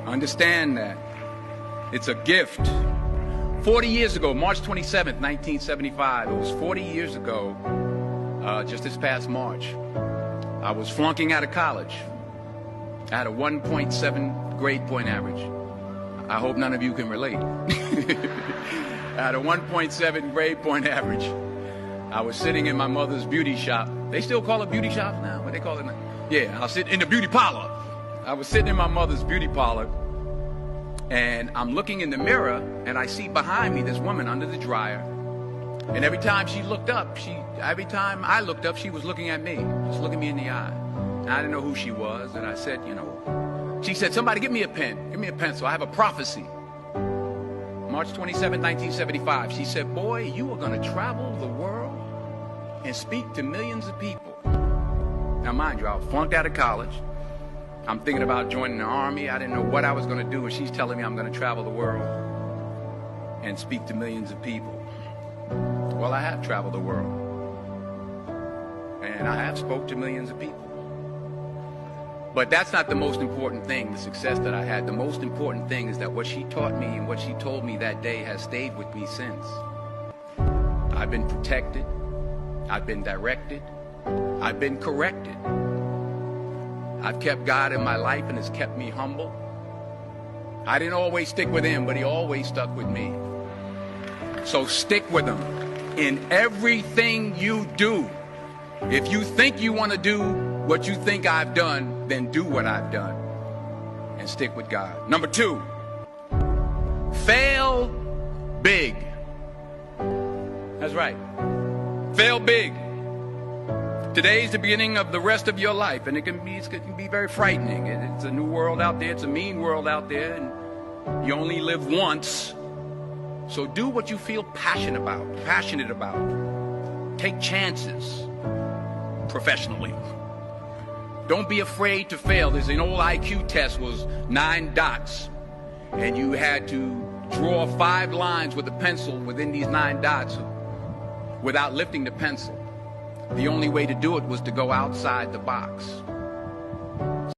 Understand that. It's a gift. 40 years ago, March 27th, 1975, it was 40 years ago, just this past March, I was flunking out of college. I had a 1.7 grade point average. I hope none of you can relate. I had a 1.7 grade point average. I was sitting in my mother's beauty shop. They still call it beauty shop now? What they call it now? Yeah, I was sitting in the beauty parlor. I was sitting in my mother's beauty parlor, and I'm looking in the mirror, and I see behind me this woman under the dryer. And every time she looked up, every time I looked up, she was looking at me, just looking me in the eye. And I didn't know who she was, and I said, she said, somebody give me a pen, give me a pencil, I have a prophecy. March 27, 1975, she said, boy, you are going to travel the world and speak to millions of people. Now, mind you, I was flunked out of college. I'm thinking about joining the army. I didn't know what I was going to do, and she's telling me I'm going to travel the world and speak to millions of people. Well, I have traveled the world, and I have spoke to millions of people. But that's not the most important thing, the success that I had. The most important thing is that what she taught me and what she told me that day has stayed with me since. I've been protected. I've been directed. I've been corrected. I've kept God in my life, and it's kept me humble. I didn't always stick with him, but he always stuck with me. So stick with him in everything you do. If you think you want to do what you think I've done, then do what I've done and stick with God. Number 2, fail big. That's right. Fail big. Today's the beginning of the rest of your life, and it can be very frightening. It's a new world out there. It's a mean world out there, and you only live once. So do what you feel passionate about. Take chances professionally. Don't be afraid to fail. There's an old IQ test, was 9 dots, and you had to draw 5 lines with a pencil within these 9 dots without lifting the pencil. The only way to do it was to go outside the box.